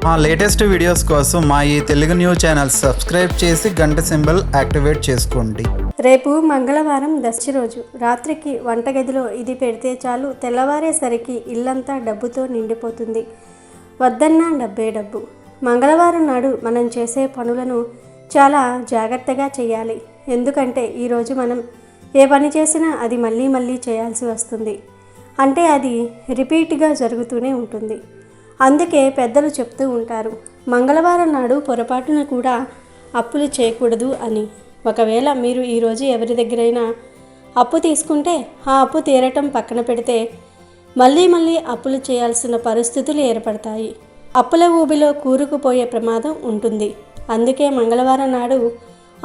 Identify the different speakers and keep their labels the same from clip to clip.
Speaker 1: మా latest videos కోసం మా ఈ తెలుగు న్యూస్ ఛానల్ సబ్స్క్రైబ్ చేసి గంట సింబల్ యాక్టివేట్ చేసుకోండి.
Speaker 2: రేపు మంగళవారం దశమి రోజు రాత్రికి వంటగదిలో ఇది పెడితే చాలు, తెల్లవారేసరికి ఇల్లంతా డబ్బుతో నిండిపోతుంది. వద్దన్నా డబ్బే డబ్బు. మంగళవారం నాడు మనం చేసే పనులను చాలా జాగ్రత్తగా చేయాలి. ఎందుకంటే ఈరోజు మనం ఏ పని చేసినా అది మళ్ళీ మళ్ళీ చేయాల్సి వస్తుంది. అంటే అది రిపీట్గా జరుగుతూనే ఉంటుంది. అందుకే పెద్దలు చెప్తూ ఉంటారు, మంగళవారం నాడు పొరపాటున కూడా అప్పులు చేయకూడదు అని. ఒకవేళ మీరు ఈరోజు ఎవరి దగ్గరైనా అప్పు తీసుకుంటే ఆ అప్పు తీరటం పక్కన పెడితే మళ్ళీ మళ్ళీ అప్పులు చేయాల్సిన పరిస్థితులు ఏర్పడతాయి. అప్పుల ఊబిలో కూరుకుపోయే ప్రమాదం ఉంటుంది. అందుకే మంగళవారం నాడు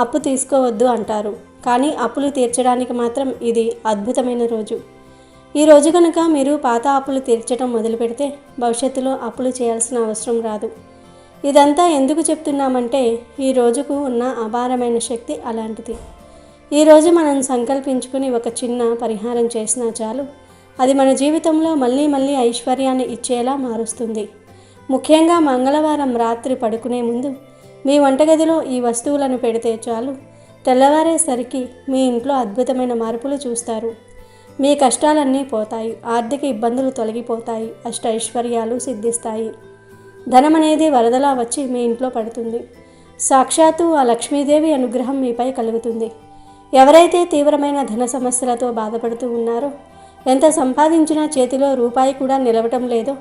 Speaker 2: అప్పు తీసుకోవద్దు అంటారు. కానీ అప్పులు తీర్చడానికి మాత్రం ఇది అద్భుతమైన రోజు. ఈ రోజు కనుక మీరు పాత అప్పులు తీర్చడం మొదలు పెడితే భవిష్యత్తులో అప్పులు చేయాల్సిన అవసరం రాదు. ఇదంతా ఎందుకు చెప్తున్నామంటే ఈ రోజుకు ఉన్న అపారమైన శక్తి అలాంటిది. ఈరోజు మనం సంకల్పించుకుని ఒక చిన్న పరిహారం చేసినా చాలు, అది మన జీవితంలో మళ్ళీ మళ్ళీ ఐశ్వర్యాన్ని ఇచ్చేలా మారుస్తుంది. ముఖ్యంగా మంగళవారం రాత్రి పడుకునే ముందు మీ వంటగదిలో ఈ వస్తువులను పెడితే చాలు, తెల్లవారేసరికి మీ ఇంట్లో అద్భుతమైన మార్పులు చూస్తారు. మీ కష్టాలన్నీ పోతాయి, ఆర్థిక ఇబ్బందులు తొలగిపోతాయి, అష్టైశ్వర్యాలు సిద్ధిస్తాయి. ధనం అనేది వరదలా వచ్చి మీ ఇంట్లో పడుతుంది. సాక్షాత్తు ఆ లక్ష్మీదేవి అనుగ్రహం మీపై కలుగుతుంది. ఎవరైతే తీవ్రమైన ధన సమస్యలతో బాధపడుతూ ఉన్నారో, ఎంత సంపాదించినా చేతిలో రూపాయి కూడా నిలవటం లేదో,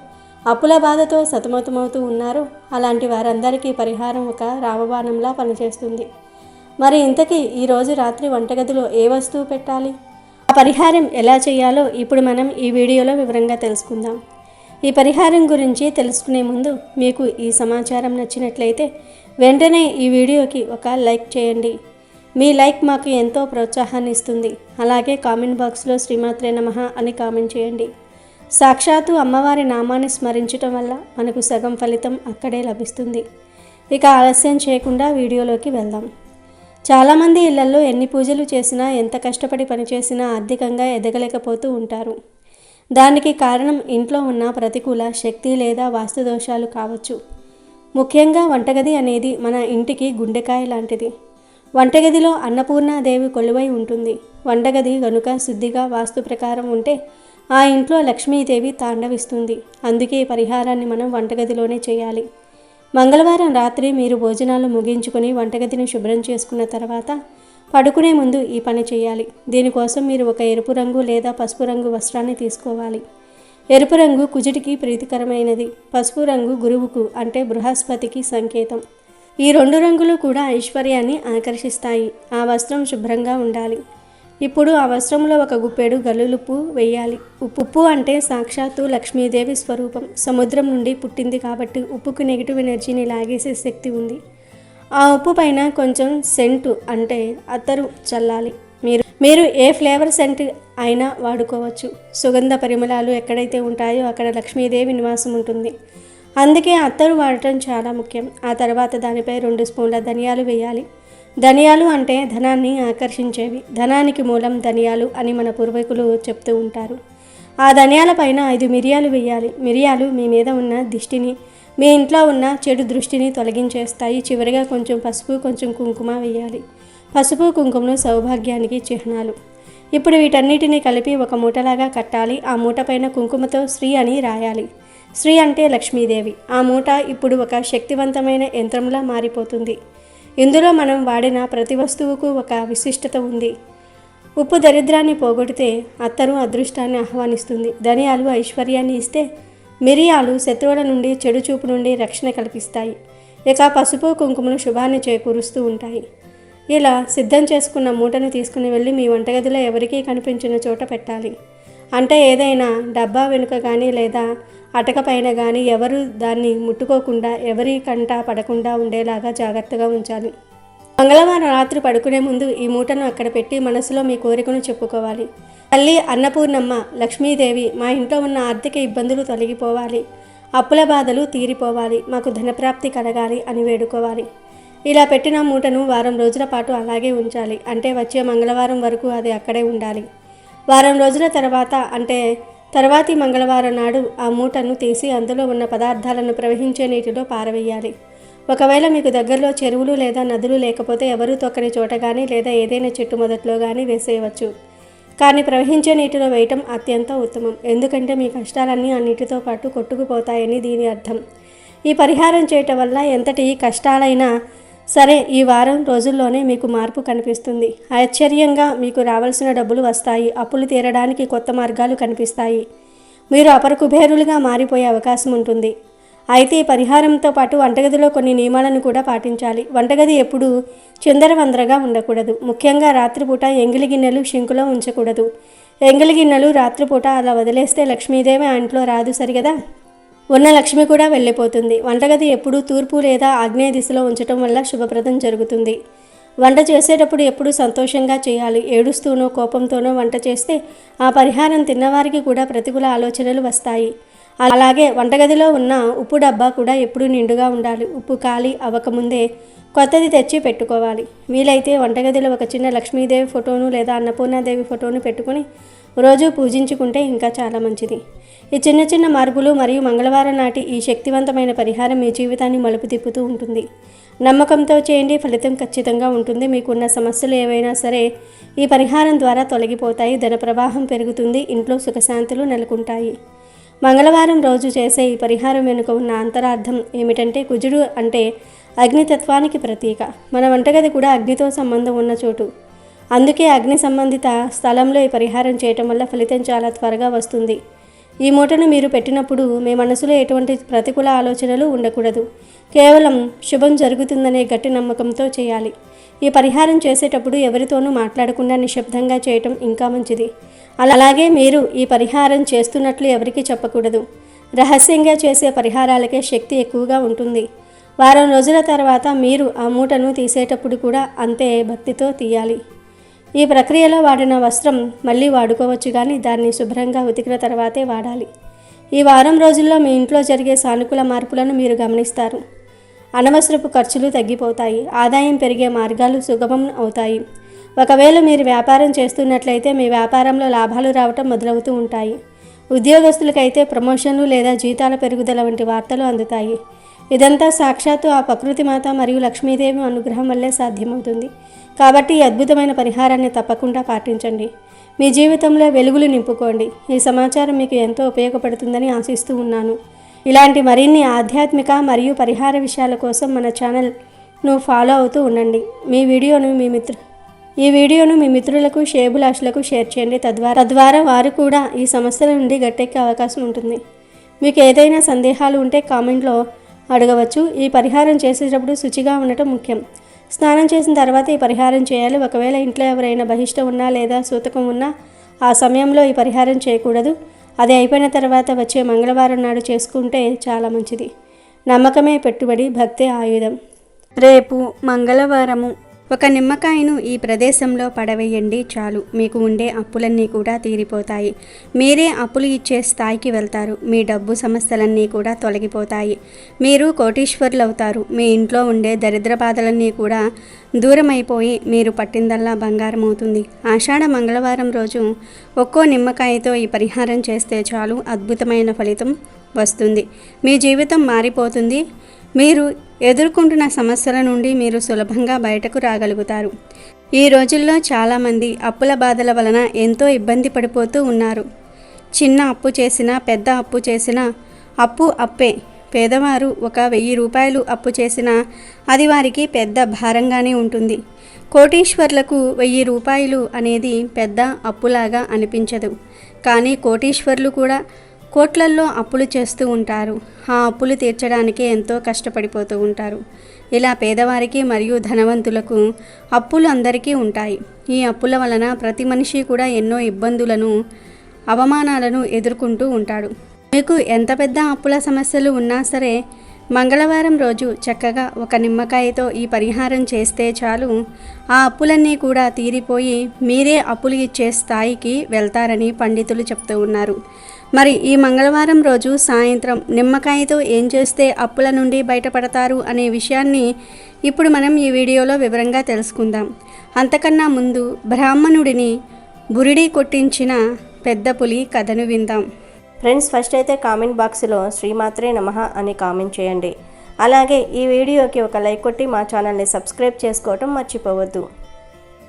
Speaker 2: అప్పుల బాధతో సతమతమవుతూ ఉన్నారో, అలాంటి వారందరికీ పరిహారం ఒక రామబాణంలా పనిచేస్తుంది. మరి ఇంతకీ ఈరోజు రాత్రి వంటగదిలో ఏ వస్తువు పెట్టాలి, ఆ పరిహారం ఎలా చేయాలో ఇప్పుడు మనం ఈ వీడియోలో వివరంగా తెలుసుకుందాం. ఈ పరిహారం గురించి తెలుసుకునే ముందు మీకు ఈ సమాచారం నచ్చినట్లయితే వెంటనే ఈ వీడియోకి ఒక లైక్ చేయండి. మీ లైక్ మాకు ఎంతో ప్రోత్సాహాన్ని ఇస్తుంది. అలాగే కామెంట్ బాక్స్లో శ్రీమాత్రే నమః అని కామెంట్ చేయండి. సాక్షాత్తు అమ్మవారి నామాన్ని స్మరించటం వల్ల మనకు సగం ఫలితం అక్కడే లభిస్తుంది. ఇక ఆలస్యం చేయకుండా వీడియోలోకి వెళ్దాం. చాలామంది ఇళ్లలో ఎన్ని పూజలు చేసినా, ఎంత కష్టపడి పనిచేసినా ఆర్థికంగా ఎదగలేకపోతూ ఉంటారు. దానికి కారణం ఇంట్లో ఉన్న ప్రతికూల శక్తి లేదా వాస్తు దోషాలు కావచ్చు. ముఖ్యంగా వంటగది అనేది మన ఇంటికి గుండెకాయ లాంటిది. వంటగదిలో అన్నపూర్ణాదేవి కొలువై ఉంటుంది. వంటగది గనుక శుద్ధిగా వాస్తు ప్రకారం ఉంటే ఆ ఇంట్లో లక్ష్మీదేవి తాండవిస్తుంది. అందుకే ఈ పరిహారాన్ని మనం వంటగదిలోనే చేయాలి. మంగళవారం రాత్రి మీరు భోజనాలు ముగించుకొని వంటగదిని శుభ్రం చేసుకున్న తర్వాత పడుకునే ముందు ఈ పని చేయాలి. దీనికోసం మీరు ఒక ఎరుపు రంగు లేదా పసుపు రంగు వస్త్రాన్ని తీసుకోవాలి. ఎరుపు రంగు కుజుడికి ప్రీతికరమైనది, పసుపు రంగు గురువుకు అంటే బృహస్పతికి సంకేతం. ఈ రెండు రంగులు కూడా ఐశ్వర్యాన్ని ఆకర్షిస్తాయి. ఆ వస్త్రం శుభ్రంగా ఉండాలి. ఇప్పుడు ఆ వస్త్రంలో ఒక గుప్పెడు గల్లులుప్పు వేయాలి. ఉప్పు అంటే సాక్షాత్తు లక్ష్మీదేవి స్వరూపం. సముద్రం నుండి పుట్టింది కాబట్టి ఉప్పుకు నెగిటివ్ ఎనర్జీని లాగేసే శక్తి ఉంది. ఆ ఉప్పు పైన కొంచెం సెంటు అంటే అత్తరు చల్లాలి. మీరు ఏ ఫ్లేవర్ సెంట్ అయినా వాడుకోవచ్చు. సుగంధ పరిమళాలు ఎక్కడైతే ఉంటాయో అక్కడ లక్ష్మీదేవి నివాసం ఉంటుంది. అందుకే అత్తరు వాడటం చాలా ముఖ్యం. ఆ తర్వాత దానిపై 2 స్పూన్ల ధనియాలు వేయాలి. ధనియాలు అంటే ధనాన్ని ఆకర్షించేవి. ధనానికి మూలం ధనియాలు అని మన పూర్వీకులు చెప్తూ ఉంటారు. ఆ ధనియాల పైన 5 మిరియాలు వేయాలి. మిరియాలు మీ మీద ఉన్న దిష్టిని, మీ ఇంట్లో ఉన్న చెడు దృష్టిని తొలగించేస్తాయి. చివరిగా కొంచెం పసుపు, కొంచెం కుంకుమ వేయాలి. పసుపు, కుంకుమలు సౌభాగ్యానికి చిహ్నాలు. ఇప్పుడు వీటన్నిటిని కలిపి ఒక మూటలాగా కట్టాలి. ఆ మూట పైన కుంకుమతో శ్రీ అని రాయాలి. శ్రీ అంటే లక్ష్మీదేవి. ఆ మూట ఇప్పుడు ఒక శక్తివంతమైన యంత్రంలా మారిపోతుంది. ఇందులో మనం వాడిన ప్రతి వస్తువుకు ఒక విశిష్టత ఉంది. ఉప్పు దరిద్రాన్ని పోగొడితే అత్తరు అదృష్టాన్ని ఆహ్వానిస్తుంది. ధనియాలు ఐశ్వర్యాన్ని ఇస్తే మిరియాలు శత్రువుల నుండి, చెడు చూపు నుండి రక్షణ కల్పిస్తాయి. ఇక పసుపు, కుంకుమలు శుభాన్ని చేకూరుస్తూ ఉంటాయి. ఇలా సిద్ధం చేసుకున్న మూటను తీసుకుని వెళ్ళి మీ వంటగదిలో ఎవరికీ కనిపించిన చోట పెట్టాలి. అంటే ఏదైనా డబ్బా వెనుక కానీ లేదా అటక పైన కానీ ఎవరు దాన్ని ముట్టుకోకుండా, ఎవరి కంట పడకుండా ఉండేలాగా జాగ్రత్తగా ఉంచాలి. మంగళవారం రాత్రి పడుకునే ముందు ఈ మూటను అక్కడ పెట్టి మనసులో మీ కోరికను చెప్పుకోవాలి. తల్లి అన్నపూర్ణమ్మ, లక్ష్మీదేవి, మా ఇంట్లో ఉన్న ఆర్థిక ఇబ్బందులు తొలగిపోవాలి, అప్పుల బాధలు తీరిపోవాలి, మాకు ధనప్రాప్తి కలగాలి అని వేడుకోవాలి. ఇలా పెట్టిన మూటను వారం రోజుల పాటు అలాగే ఉంచాలి. అంటే వచ్చే మంగళవారం వరకు అది అక్కడే ఉండాలి. వారం రోజుల తర్వాత అంటే తర్వాతి మంగళవారం నాడు ఆ మూటను తీసి అందులో ఉన్న పదార్థాలను ప్రవహించే నీటిలో పారవేయాలి. ఒకవేళ మీకు దగ్గరలో చెరువులు లేదా నదులు లేకపోతే ఎవరూ తొక్కని చోట కానీ లేదా ఏదైనా చెట్టు మొదట్లో కానీ వేసేయవచ్చు. కానీ ప్రవహించే నీటిలో వేయటం అత్యంత ఉత్తమం. ఎందుకంటే మీ కష్టాలన్నీ ఆ నీటితో పాటు కొట్టుకుపోతాయని దీని అర్థం. ఈ పరిహారం చేయటం వల్ల ఎంతటి కష్టాలైనా సరే ఈ వారం రోజుల్లోనే మీకు మార్పు కనిపిస్తుంది. ఆశ్చర్యంగా మీకు రావాల్సిన డబ్బులు వస్తాయి. అప్పులు తీరడానికి కొత్త మార్గాలు కనిపిస్తాయి. మీరు అపర కుబేరులుగా మారిపోయే అవకాశం ఉంటుంది. అయితే ఈ పరిహారంతో పాటు వంటగదిలో కొన్ని నియమాలను కూడా పాటించాలి. వంటగది ఎప్పుడూ చిందరవందరగా ఉండకూడదు. ముఖ్యంగా రాత్రిపూట ఎంగిలి గిన్నెలు షింకులో ఉంచకూడదు. ఎంగిలి గిన్నెలు రాత్రిపూట అలా వదిలేస్తే లక్ష్మీదేవి ఆ ఇంట్లో రాదు సరిగదా, ఉన్న లక్ష్మి కూడా వెళ్ళిపోతుంది. వంటగది ఎప్పుడూ తూర్పు లేదా ఆగ్నేయ దిశలో ఉంచటం వల్ల శుభప్రదం జరుగుతుంది. వంట చేసేటప్పుడు ఎప్పుడూ సంతోషంగా చేయాలి. ఏడుస్తూనో కోపంతోనో వంట చేస్తే ఆ పరిహారం తిన్నవారికి కూడా ప్రతికూల ఆలోచనలు వస్తాయి. అలాగే వంటగదిలో ఉన్న ఉప్పు డబ్బా కూడా ఎప్పుడూ నిండుగా ఉండాలి. ఉప్పు ఖాళీ అవ్వకముందే కొత్తది తెచ్చి పెట్టుకోవాలి. వీలైతే వంటగదిలో ఒక చిన్న లక్ష్మీదేవి ఫోటోను లేదా అన్నపూర్ణాదేవి ఫోటోను పెట్టుకుని రోజు పూజించుకుంటే ఇంకా చాలా మంచిది. ఈ చిన్న చిన్న మార్పులు మరియు మంగళవారం నాటి ఈ శక్తివంతమైన పరిహారం మీ జీవితాన్ని మలుపు తిప్పుతూ ఉంటుంది. నమ్మకంతో చేయండి, ఫలితం ఖచ్చితంగా ఉంటుంది. మీకున్న సమస్యలు ఏవైనా సరే ఈ పరిహారం ద్వారా తొలగిపోతాయి. ధన ప్రవాహం పెరుగుతుంది. ఇంట్లో సుఖశాంతులు నెలకొంటాయి. మంగళవారం రోజు చేసే ఈ పరిహారం వెనుక ఉన్న అంతరార్థం ఏమిటంటే, కుజుడు అంటే అగ్నితత్వానికి ప్రతీక. మన వంటగది కూడా అగ్నితో సంబంధం ఉన్న చోటు. అందుకే అగ్ని సంబంధిత స్థలంలో ఈ పరిహారం చేయటం వల్ల ఫలితం చాలా త్వరగా వస్తుంది. ఈ మూటను మీరు పెట్టినప్పుడు మీ మనసులో ఎటువంటి ప్రతికూల ఆలోచనలు ఉండకూడదు. కేవలం శుభం జరుగుతుందనే గట్టి నమ్మకంతో చేయాలి. ఈ పరిహారం చేసేటప్పుడు ఎవరితోనూ మాట్లాడకుండా నిశ్శబ్దంగా చేయటం ఇంకా మంచిది. అలాగే మీరు ఈ పరిహారం చేస్తున్నట్లు ఎవరికీ చెప్పకూడదు. రహస్యంగా చేసే పరిహారాలకే శక్తి ఎక్కువగా ఉంటుంది. వారం రోజుల తర్వాత మీరు ఆ మూటను తీసేటప్పుడు కూడా అంతే భక్తితో తీయాలి. ఈ ప్రక్రియలో వాడిన వస్త్రం మళ్ళీ వాడుకోవచ్చు, కానీ దాన్ని శుభ్రంగా ఉతికిన తర్వాతే వాడాలి. ఈ వారం రోజుల్లో మీ ఇంట్లో జరిగే సానుకూల మార్పులను మీరు గమనిస్తారు. అనవసరపు ఖర్చులు తగ్గిపోతాయి. ఆదాయం పెరిగే మార్గాలు సుగమం అవుతాయి. ఒకవేళ మీరు వ్యాపారం చేస్తున్నట్లయితే మీ వ్యాపారంలో లాభాలు రావటం మొదలవుతూ ఉంటాయి. ఉద్యోగస్తులకైతే ప్రమోషన్లు లేదా జీతాల పెరుగుదల వంటి వార్తలు అందుతాయి. ఇదంతా సాక్షాత్తు ఆ ప్రకృతి మాత మరియు లక్ష్మీదేవి అనుగ్రహం వల్లే సాధ్యమవుతుంది. కాబట్టి ఈ అద్భుతమైన పరిహారాన్ని తప్పకుండా పాటించండి. మీ జీవితంలో వెలుగులు నింపుకోండి. ఈ సమాచారం మీకు ఎంతో ఉపయోగపడుతుందని ఆశిస్తూ ఉన్నాను. ఇలాంటి మరిన్ని ఆధ్యాత్మిక మరియు పరిహార విషయాల కోసం మన ఛానల్ను ఫాలో అవుతూ ఉండండి. ఈ వీడియోను మీ మిత్రులకు, శ్రేయోభిలాషులకు షేర్ చేయండి. తద్వారా వారు కూడా ఈ సమస్యల నుండి గట్టెక్కే అవకాశం ఉంటుంది. మీకు ఏదైనా సందేహాలు ఉంటే కామెంట్లో అడగవచ్చు. ఈ పరిహారం చేసేటప్పుడు శుచిగా ఉండటం ముఖ్యం. స్నానం చేసిన తర్వాత ఈ పరిహారం చేయాలి. ఒకవేళ ఇంట్లో ఎవరైనా బహిష్ట ఉన్నా లేదా సూతకం ఉన్నా ఆ సమయంలో ఈ పరిహారం చేయకూడదు. అది అయిపోయిన తర్వాత వచ్చే మంగళవారం నాడు చేసుకుంటే చాలా మంచిది. నమ్మకమే పెట్టుబడి, భక్తే ఆయుధం. రేపు మంగళవారము ఒక నిమ్మకాయను ఈ ప్రదేశంలో పడవేయండి చాలు. మీకు ఉండే అప్పులన్నీ కూడా తీరిపోతాయి. మీరే అప్పులు ఇచ్చే స్థాయికి వెళ్తారు. మీ డబ్బు సమస్యలన్నీ కూడా తొలగిపోతాయి. మీరు కోటీశ్వరులు అవుతారు. మీ ఇంట్లో ఉండే దరిద్ర బాధలన్నీ కూడా దూరం అయిపోయి మీరు పట్టిందల్లా బంగారం అవుతుంది. ఆషాఢ మంగళవారం రోజు ఒక్కో నిమ్మకాయతో ఈ పరిహారం చేస్తే చాలు, అద్భుతమైన ఫలితం వస్తుంది. మీ జీవితం మారిపోతుంది. మీరు ఎదుర్కొంటున్న సమస్యల నుండి మీరు సులభంగా బయటకు రాగలుగుతారు. ఈ రోజుల్లో చాలామంది అప్పుల బాధల వలన ఎంతో ఇబ్బంది పడిపోతూ ఉన్నారు. చిన్న అప్పు చేసినా, పెద్ద అప్పు చేసినా అప్పు అప్పే. పేదవారు 1000 రూపాయలు అప్పు చేసినా అది వారికి పెద్ద భారంగానే ఉంటుంది. కోటీశ్వర్లకు 1000 రూపాయలు అనేది పెద్ద అప్పులాగా అనిపించదు. కానీ కోటీశ్వర్లు కూడా కోట్లల్లో అప్పులు చేస్తూ ఉంటారు. ఆ అప్పులు తీర్చడానికే ఎంతో కష్టపడిపోతూ ఉంటారు. ఇలా పేదవారికి మరియు ధనవంతులకు అప్పులు అందరికీ ఉంటాయి. ఈ అప్పుల వలన ప్రతి మనిషి కూడా ఎన్నో ఇబ్బందులను, అవమానాలను ఎదుర్కొంటూ ఉంటాడు. మీకు ఎంత పెద్ద అప్పుల సమస్యలు ఉన్నా సరే మంగళవారం రోజు చక్కగా ఒక నిమ్మకాయతో ఈ పరిహారం చేస్తే చాలు, ఆ అప్పులన్నీ కూడా తీరిపోయి మీరే అప్పులు ఇచ్చే స్థాయికి వెళ్తారని పండితులు చెప్తూ ఉన్నారు. మరి ఈ మంగళవారం రోజు సాయంత్రం నిమ్మకాయతో ఏం చేస్తే అప్పుల నుండి బయటపడతారు అనే విషయాన్ని ఇప్పుడు మనం ఈ వీడియోలో వివరంగా తెలుసుకుందాం. అంతకన్నా ముందు బ్రాహ్మణుడిని బురిడి కొట్టించిన పెద్ద పులి కథను విందాం.
Speaker 3: ఫ్రెండ్స్, ఫస్ట్ అయితే కామెంట్ బాక్స్లో శ్రీమాత్రే నమః అని కామెంట్ చేయండి. అలాగే ఈ వీడియోకి ఒక లైక్ కొట్టి మా ఛానల్ని సబ్స్క్రైబ్ చేసుకోవటం మర్చిపోవద్దు.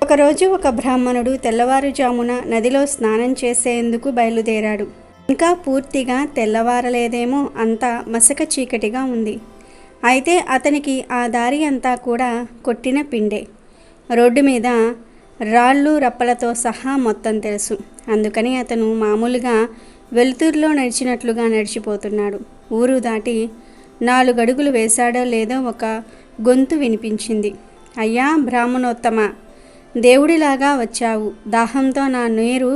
Speaker 2: ఒకరోజు ఒక బ్రాహ్మణుడు తెల్లవారుజామున నదిలో స్నానం చేసేందుకు బయలుదేరాడు. ఇంకా పూర్తిగా తెల్లవారలేదేమో, అంతా మసక చీకటిగా ఉంది. అయితే అతనికి ఆ దారి అంతా కూడా కొట్టిన పిండే. రోడ్డు మీద రాళ్ళు రప్పలతో సహా మొత్తం తెలుసు. అందుకని అతను మామూలుగా వెలుతురులో నడిచినట్లుగా నడిచిపోతున్నాడు. ఊరు దాటి 4 అడుగులు వేశాడో లేదో ఒక గొంతు వినిపించింది. అయ్యా బ్రాహ్మణోత్తమ, దేవుడిలాగా వచ్చావు. దాహంతో నా నీరు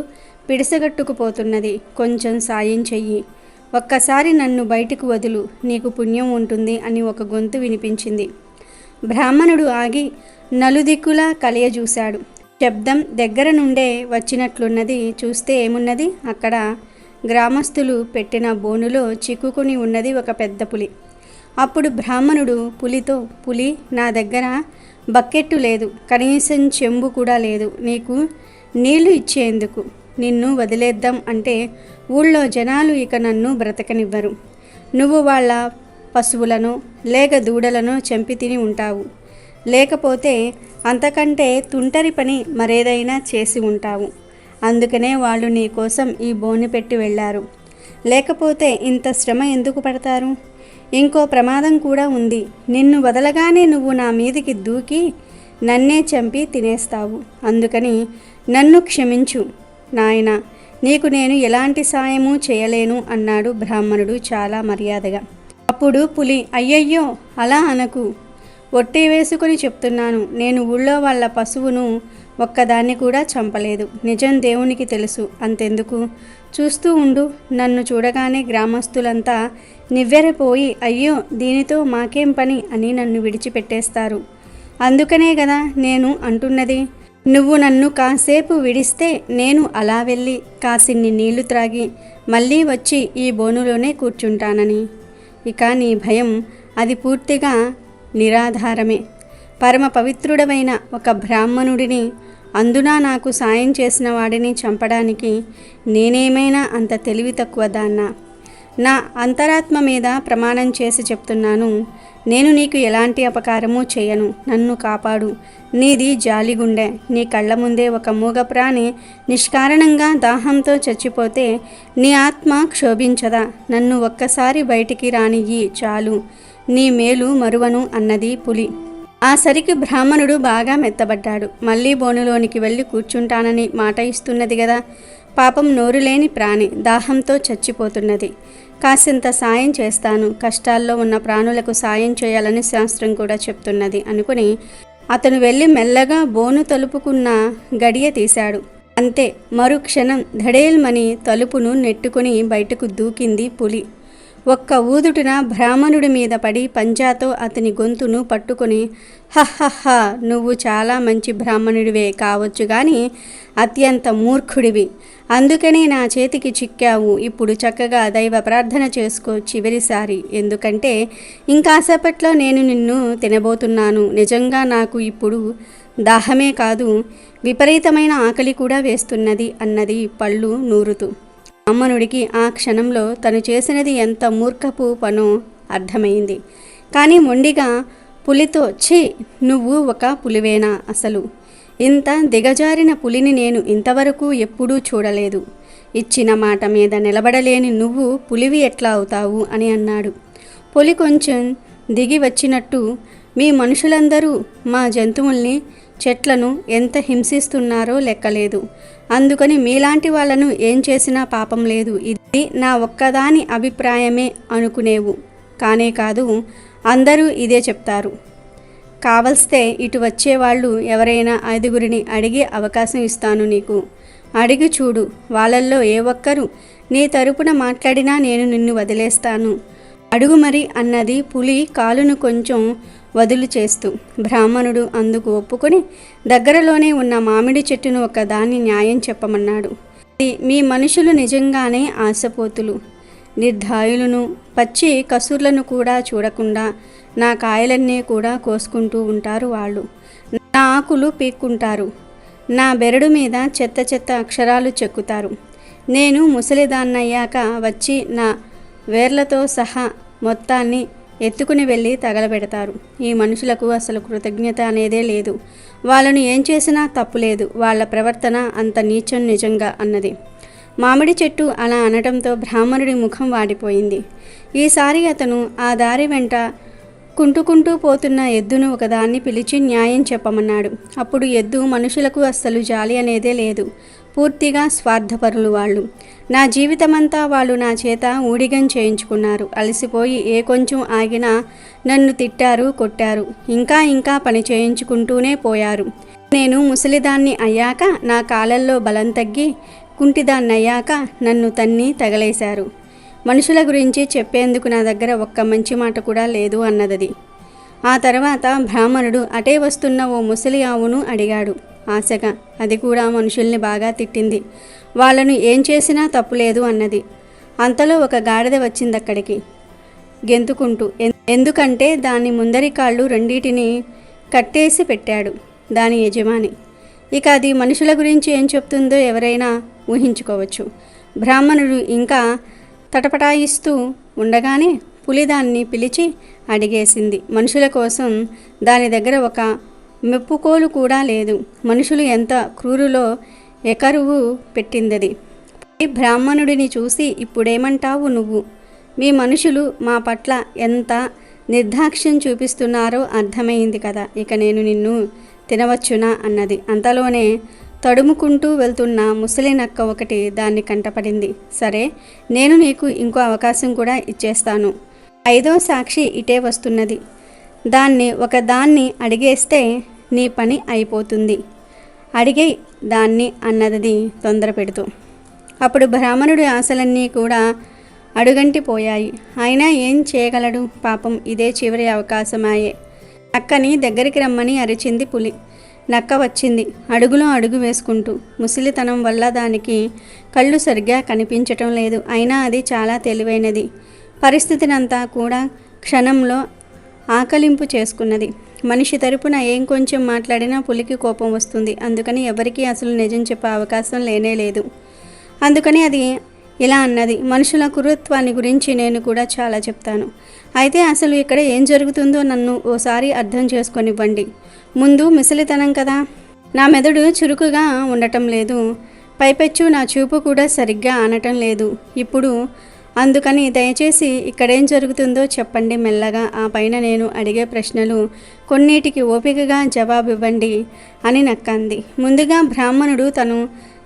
Speaker 2: పిడిసగట్టుకుపోతున్నది. కొంచెం సాయం చెయ్యి. ఒక్కసారి నన్ను బయటకు వదులు, నీకు పుణ్యం ఉంటుంది అని ఒక గొంతు వినిపించింది. బ్రాహ్మణుడు ఆగి నలుదిక్కులా కలియజూశాడు. శబ్దం దగ్గర నుండే వచ్చినట్లున్నది. చూస్తే ఏమున్నది, అక్కడ గ్రామస్తులు పెట్టిన బోనులో చిక్కుకుని ఉన్నది ఒక పెద్ద పులి. అప్పుడు బ్రాహ్మణుడు పులితో, పులి, నా దగ్గర బకెట్టు లేదు, కనీసం చెంబు కూడా లేదు నీకు నీళ్లు ఇచ్చేందుకు. నిన్ను వదిలేద్దాం అంటే ఊళ్ళో జనాలు ఇక నన్ను బ్రతకనివ్వరు. నువ్వు వాళ్ళ పశువులను లేక దూడలను చంపి తిని ఉంటావు. లేకపోతే అంతకంటే తుంటరి పని మరేదైనా చేసి ఉంటావు. అందుకనే వాళ్ళు నీ కోసం ఈ బోను పెట్టి వెళ్ళారు. లేకపోతే ఇంత శ్రమ ఎందుకు పడతారు? ఇంకో ప్రమాదం కూడా ఉంది. నిన్ను వదలగానే నువ్వు నా మీదికి దూకి నన్నే చంపి తినేస్తావు. అందుకని నన్ను క్షమించు నాయనా, నీకు నేను ఎలాంటి సాయము చేయలేను అన్నాడు బ్రాహ్మణుడు చాలా మర్యాదగా. అప్పుడు పులి, అయ్యయ్యో అలా అనకు, ఒట్టి వేసుకొని చెప్తున్నాను. నేను ఊళ్ళో వాళ్ళ పశువును ఒక్కదాన్ని కూడా చంపలేదు. నిజం దేవునికి తెలుసు. అంతెందుకు, చూస్తూ ఉండు. నన్ను చూడగానే గ్రామస్తులంతా నివ్వెరపోయి, అయ్యో దీనితో మాకేం పని అని నన్ను విడిచిపెట్టేస్తారు. అందుకనే కదా నేను అంటున్నది, నువ్వు నన్ను కాసేపు విడిస్తే నేను అలా వెళ్ళి కాసిన్ని నీళ్లు త్రాగి మళ్ళీ వచ్చి ఈ బోనులోనే కూర్చుంటానని. ఇక నీ భయం అది పూర్తిగా నిరాధారమే. పరమ పవిత్రుడమైన ఒక బ్రాహ్మణుడిని, అందునా నాకు సాయం చేసిన వాడిని చంపడానికి నేనేమైనా అంత తెలివి తక్కువ దాన్నా? నా అంతరాత్మ మీద ప్రమాణం చేసి చెప్తున్నాను, నేను నీకు ఎలాంటి అపకారము చేయను. నన్ను కాపాడు. నీది జాలిగుండె. నీ కళ్ళ ముందే ఒక మూగ ప్రాణి నిష్కారణంగా దాహంతో చచ్చిపోతే నీ ఆత్మ క్షోభించదా? నన్ను ఒక్కసారి బయటికి రానియ్యి చాలు, నీ మేలు మరువను అన్నది పులి. ఆ సరికి బ్రాహ్మణుడు బాగా మెత్తబడ్డాడు. మళ్ళీ బోనులోనికి వెళ్ళి కూర్చుంటానని మాట ఇస్తున్నది కదా, పాపం నోరులేని ప్రాణి దాహంతో చచ్చిపోతున్నది. కాసింత సాయం చేస్తాను. కష్టాల్లో ఉన్న ప్రాణులకు సాయం చేయాలని శాస్త్రం కూడా చెప్తున్నది అనుకుని అతను వెళ్ళి మెల్లగా బోను తలుపుకున్న గడియ తీశాడు. అంతే, మరుక్షణం ధడేల్మని తలుపును నెట్టుకుని బయటకు దూకింది పులి. ఒక్క ఊదుటున బ్రాహ్మణుడి మీద పడి పంజాతో అతని గొంతును పట్టుకొని, హహహ, నువ్వు చాలా మంచి బ్రాహ్మణుడివే కావచ్చు కానీ అత్యంత మూర్ఖుడివి. అందుకనే నా చేతికి చిక్కావు. ఇప్పుడు చక్కగా దైవ ప్రార్థన చేసుకో చివరిసారి. ఎందుకంటే ఇంకాసేపట్లో నేను నిన్ను తినబోతున్నాను. నిజంగా నాకు ఇప్పుడు దాహమే కాదు, విపరీతమైన ఆకలి కూడా వేస్తున్నది అన్నది పళ్ళు నూరుతూ. బ్రాహ్మణుడికి ఆ క్షణంలో తను చేసినది ఎంత మూర్ఖపు పనో అర్థమైంది. కానీ మొండిగా పులితో, ఛీ, నువ్వు ఒక పులివేనా? అసలు ఇంత దిగజారిన పులిని నేను ఇంతవరకు ఎప్పుడూ చూడలేదు. ఇచ్చిన మాట మీద నిలబడలేని నువ్వు పులివి ఎట్లా అవుతావు అని అన్నాడు. పులి కొంచెం దిగి వచ్చినట్టు, మీ మనుషులందరూ మా జంతువుల్ని, చెట్లను ఎంత హింసిస్తున్నారో లెక్కలేదు. అందుకని మీలాంటి వాళ్ళను ఏం చేసినా పాపం లేదు. ఇది నా ఒక్కదాని అభిప్రాయమే అనుకునేవు. కానే కాదు, అందరూ ఇదే చెప్తారు. కావల్స్తే ఇటు వచ్చేవాళ్ళు ఎవరైనా 5గురిని అడిగే అవకాశం ఇస్తాను నీకు. అడిగి చూడు. వాళ్ళల్లో ఏ ఒక్కరు నీ తరపున మాట్లాడినా నేను నిన్ను వదిలేస్తాను. అడుగు మరి అన్నది పులి కాలును కొంచెం వదులు చేస్తూ. బ్రాహ్మణుడు అందుకు ఒప్పుకొని దగ్గరలోనే ఉన్న మామిడి చెట్టును ఒకదాన్ని న్యాయం చెప్పమన్నాడు. మీ మనుషులు నిజంగానే ఆశపోతులు, నిర్ధాయులను, పచ్చి కసూర్లను కూడా చూడకుండా నా కాయలన్నీ కూడా కోసుకుంటూ ఉంటారు. వాళ్ళు నా ఆకులు పీక్కుంటారు, నా బెరడు మీద చెత్త చెత్త అక్షరాలు చెక్కుతారు. నేను ముసలిదాన్నయ్యాక వచ్చి నా వేర్లతో సహా మొత్తాన్ని ఎత్తుకుని వెళ్ళి తగలబెడతారు. ఈ మనుషులకు అసలు కృతజ్ఞత అనేదే లేదు. వాళ్ళను ఏం చేసినా తప్పులేదు. వాళ్ళ ప్రవర్తన అంత నీచం నిజంగా అన్నది. మామిడి చెట్టు అలా అనటంతో బ్రాహ్మణుడి ముఖం వాడిపోయింది. ఈసారి అతను ఆ దారి వెంట కుంటుకుంటూ పోతున్న ఎద్దును ఒకదాన్ని పిలిచి న్యాయం చెప్పమన్నాడు. అప్పుడు ఎద్దు, మనుషులకు అస్సలు జాలి అనేదే లేదు. పూర్తిగా స్వార్థపరులు వాళ్ళు. నా జీవితమంతా వాళ్ళు నా చేత ఊడిగం చేయించుకున్నారు. అలసిపోయి ఏ కొంచెం ఆగినా నన్ను తిట్టారు, కొట్టారు. ఇంకా పని చేయించుకుంటూనే పోయారు. నేను ముసలిదాన్ని అయ్యాక నా కాళ్ళల్లో బలం తగ్గి కుంటిదాన్నయ్యాక నన్ను తన్ని తగలేశారు. మనుషుల గురించి చెప్పేందుకు నా దగ్గర ఒక్క మంచి మాట కూడా లేదు అన్నదది. ఆ తర్వాత బ్రాహ్మణుడు అటే వస్తున్న ఓ ముసలి ఆవును అడిగాడు ఆశగా. అది కూడా మనుషుల్ని బాగా తిట్టింది. వాళ్ళను ఏం చేసినా తప్పులేదు అన్నది. అంతలో ఒక గాడిద వచ్చిందక్కడికి గెంతుకుంటూ. ఎందుకంటే దాని ముందరి కాళ్ళు రెండిటిని కట్టేసి పెట్టాడు దాని యజమాని. ఇక అది మనుషుల గురించి ఏం చెప్తుందో ఎవరైనా ఊహించుకోవచ్చు. బ్రాహ్మణుడు ఇంకా తటపటాయిస్తూ ఉండగానే పులి దాన్ని పిలిచి అడిగేసింది. మనుషుల కోసం దాని దగ్గర ఒక మెప్పుకోలు కూడా లేదు. మనుషులు ఎంత క్రూరులో ఎకరువు పెట్టిందది. బ్రాహ్మణుడిని చూసి, ఇప్పుడేమంటావు నువ్వు? మీ మనుషులు మా పట్ల ఎంత నిర్దాక్ష్యం చూపిస్తున్నారో అర్థమైంది కదా. ఇక నేను నిన్ను తినవచ్చునా అన్నది. అంతలోనే తడుముకుంటూ వెళ్తున్న ముసలి నక్క ఒకటి దాన్ని కంటపడింది. సరే, నేను నీకు ఇంకో అవకాశం కూడా ఇచ్చేస్తాను. 5వ సాక్షి ఇటే వస్తున్నది. దాన్ని అడిగేస్తే నీ పని అయిపోతుంది. అడిగే దాన్ని అన్నది తొందర పెడుతూ. అప్పుడు బ్రాహ్మణుడి ఆశలన్నీ కూడా అడుగంటిపోయాయి. అయినా ఏం చేయగలడు పాపం. ఇదే చివరి అవకాశమాయే. నక్కని దగ్గరికి రమ్మని అరిచింది పులి. నక్క వచ్చింది, అడుగులో అడుగు వేసుకుంటూ. ముసలితనం వల్ల దానికి కళ్ళు సరిగ్గా కనిపించటం లేదు. అయినా అది చాలా తెలివైనది. పరిస్థితినంతా కూడా క్షణంలో ఆకలింపు చేసుకున్నది. మనిషి తరపున ఏం కొంచెం మాట్లాడినా పులికి కోపం వస్తుంది. అందుకని ఎవరికీ అసలు నిజం చెప్పే అవకాశం లేనే లేదు. అందుకని అది ఇలా అన్నది, మనుషుల కురుత్వాన్ని గురించి నేను కూడా చాలా చెప్తాను. అయితే అసలు ఇక్కడ ఏం జరుగుతుందో నన్ను ఓసారి అర్థం చేసుకొనివ్వండి. ముందు ముసలితనం కదా, నా మెదడు చురుకుగా ఉండటం లేదు. పైపెచ్చు నా చూపు కూడా సరిగ్గా ఆనటం లేదు ఇప్పుడు. అందుకని దయచేసి ఇక్కడేం జరుగుతుందో చెప్పండి మెల్లగా. ఆ పైన నేను అడిగే ప్రశ్నలు కొన్నిటికి ఓపికగా జవాబివ్వండి అని నక్కంది. ముందుగా బ్రాహ్మణుడు తను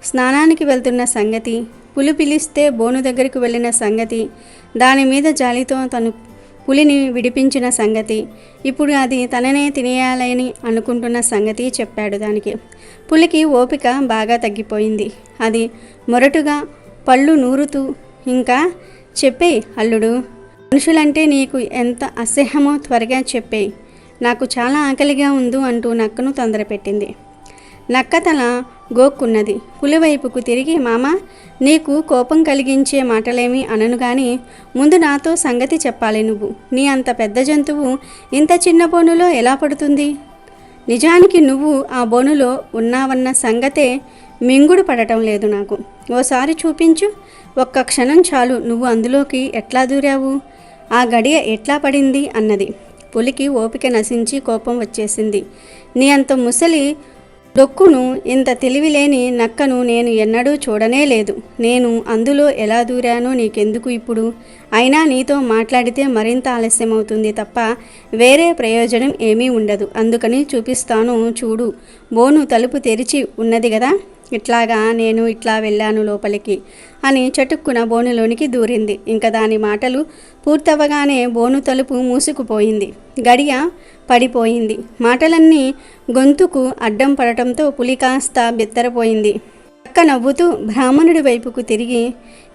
Speaker 2: స్నానానికి వెళ్తున్న సంగతి, పులి పిలిస్తే బోను దగ్గరికి వెళ్ళిన సంగతి, దాని మీద జాలితో తను పులిని విడిపించిన సంగతి, ఇప్పుడు అది తననే తినేయాలని అనుకుంటున్న సంగతి చెప్పాడు. దానికి పులికి ఓపిక బాగా తగ్గిపోయింది. అది మొరటుగా పళ్ళు నూరుతూ, ఇంకా చెప్పేయ్ అల్లుడు, మనుషులంటే నీకు ఎంత అసహ్యమో త్వరగా చెప్పేయ్, నాకు చాలా ఆకలిగా ఉంది అంటూ నక్కను తొందరపెట్టింది. నక్క తల గోక్కున్నది. పులివైపుకు తిరిగి, మామ, నీకు కోపం కలిగించే మాటలేమీ అనను గాని ముందు నాతో సంగతి చెప్పాలి. నువ్వు నీ అంత పెద్ద జంతువు ఇంత చిన్న బోనులో ఎలా పడుతుంది? నిజానికి నువ్వు ఆ బోనులో ఉన్నావన్న సంగతే మింగుడు పడటం లేదు నాకు. ఓసారి చూపించు, ఒక్క క్షణం చాలు. నువ్వు అందులోకి ఎట్లా దూరావు? ఆ గడియ ఎట్లా పడింది అన్నది. పులికి ఓపిక నశించి కోపం వచ్చేసింది. నీ అంత ముసలి డొక్కును, ఇంత తెలివిలేని నక్కను నేను ఎన్నడూ చూడనే లేదు. నేను అందులో ఎలా దూరానో నీకెందుకు ఇప్పుడు? అయినా నీతో మాట్లాడితే మరింత ఆలస్యమవుతుంది తప్ప వేరే ప్రయోజనం ఏమీ ఉండదు. అందుకని చూపిస్తాను చూడు. బోను తలుపు తెరిచి ఉన్నది కదా, ఇట్లాగా నేను ఇట్లా వెళ్ళాను లోపలికి అని చటుక్కున బోనులోనికి దూరింది. ఇంకా దాని మాటలు పూర్తవగానే బోను తలుపు మూసుకుపోయింది. గడియ పడిపోయింది. మాటలన్నీ గొంతుకు అడ్డం పడటంతో పులి కాస్త బెత్తరపోయింది. అక్క నవ్వుతూ బ్రాహ్మణుడి వైపుకు తిరిగి,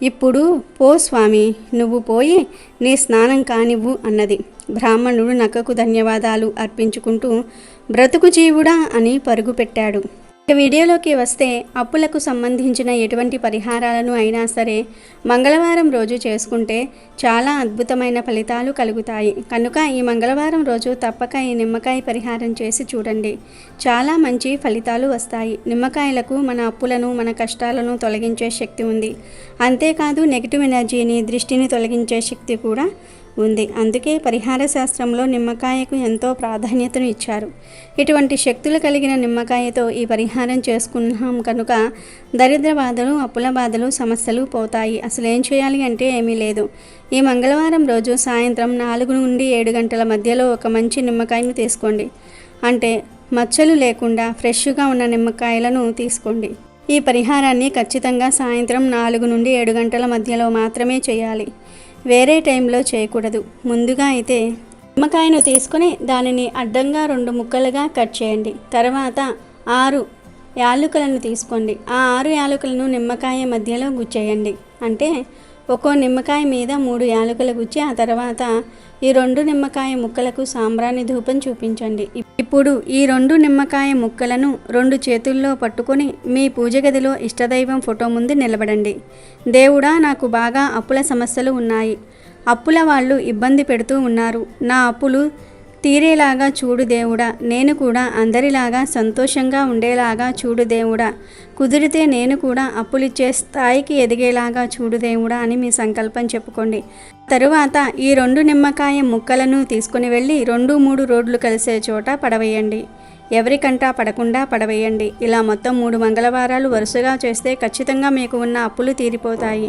Speaker 2: ఇప్పుడు పో స్వామి, నువ్వు పోయి నీ స్నానం కానివ్వు అన్నది. బ్రాహ్మణుడు నక్కకు ధన్యవాదాలు అర్పించుకుంటూ బ్రతుకు జీవుడా అని పరుగు పెట్టాడు. వీడియోలోకి వస్తే అప్పులకు సంబంధించిన ఎటువంటి పరిహారాలను అయినా సరే మంగళవారం రోజు చేసుకుంటే చాలా అద్భుతమైన ఫలితాలు కలుగుతాయి. కనుక ఈ మంగళవారం రోజు తప్పక ఈ నిమ్మకాయ పరిహారం చేసి చూడండి. చాలా మంచి ఫలితాలు వస్తాయి. నిమ్మకాయలకు మన అప్పులను, మన కష్టాలను తొలగించే శక్తి ఉంది. అంతేకాదు నెగిటివ్ ఎనర్జీని, దృష్టిని తొలగించే శక్తి కూడా ఉంది. అందుకే పరిహార శాస్త్రంలో నిమ్మకాయకు ఎంతో ప్రాధాన్యతను ఇచ్చారు. ఇటువంటి శక్తులు కలిగిన నిమ్మకాయతో ఈ పరిహారం చేసుకున్నాం కనుక దరిద్ర బాధలు, అప్పుల బాధలు, సమస్యలు పోతాయి. అసలు ఏం చేయాలి అంటే ఏమీ లేదు. ఈ మంగళవారం రోజు సాయంత్రం 4 నుండి 7 గంటల మధ్యలో ఒక మంచి నిమ్మకాయను తీసుకోండి. అంటే మచ్చలు లేకుండా ఫ్రెష్గా ఉన్న నిమ్మకాయలను తీసుకోండి. ఈ పరిహారాన్ని ఖచ్చితంగా సాయంత్రం 4 నుండి 7 గంటల మధ్యలో మాత్రమే చేయాలి. వేరే టైంలో చేయకూడదు. ముందుగా అయితే నిమ్మకాయను తీసుకొని దానిని అడ్డంగా 2 ముక్కలుగా కట్ చేయండి. తర్వాత 6 యాలకులను తీసుకోండి. ఆ 6 యాలకులను నిమ్మకాయ మధ్యలో గుచ్చేయండి. అంటే ఒక్కో నిమ్మకాయ మీద 3 యాలకులు గుచ్చి ఆ తర్వాత ఈ 2 నిమ్మకాయ ముక్కలకు సాంబ్రాణి ధూపం చూపించండి. ఇప్పుడు ఈ 2 నిమ్మకాయ ముక్కలను 2 చేతుల్లో పట్టుకొని మీ పూజ గదిలో ఇష్టదైవం ఫోటో ముందు నిలబడండి. దేవుడా, నాకు బాగా అప్పుల సమస్యలు ఉన్నాయి. అప్పుల వాళ్ళు ఇబ్బంది పెడుతూ ఉన్నారు. నా అప్పులు తీరేలాగా చూడు దేవుడా. నేను కూడా అందరిలాగా సంతోషంగా ఉండేలాగా చూడు దేవుడా. కుదిరితే నేను కూడా అప్పులిచ్చే స్థాయికి ఎదిగేలాగా చూడు దేవుడా అని మీ సంకల్పం చెప్పుకోండి. తరువాత ఈ 2 నిమ్మకాయ ముక్కలను తీసుకుని వెళ్ళి 2-3 రోడ్లు కలిసే చోట పడవేయండి. ఎవరికంటా పడకుండా పడవేయండి. ఇలా మొత్తం 3 మంగళవారాలు వరుసగా చేస్తే ఖచ్చితంగా మీకు ఉన్న అప్పులు తీరిపోతాయి.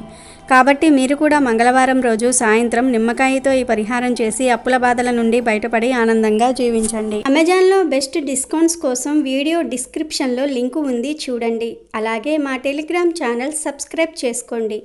Speaker 2: కాబట్టి మీరు కూడా మంగళవారం రోజు సాయంత్రం నిమ్మకాయతో ఈ పరిహారం చేసి అప్పుల బాధల నుండి బయటపడి ఆనందంగా జీవించండి. అమెజాన్లో బెస్ట్ డిస్కౌంట్స్ కోసం వీడియో డిస్క్రిప్షన్లో లింకు ఉంది, చూడండి. అలాగే మా టెలిగ్రామ్ ఛానల్ సబ్స్క్రైబ్ చేసుకోండి.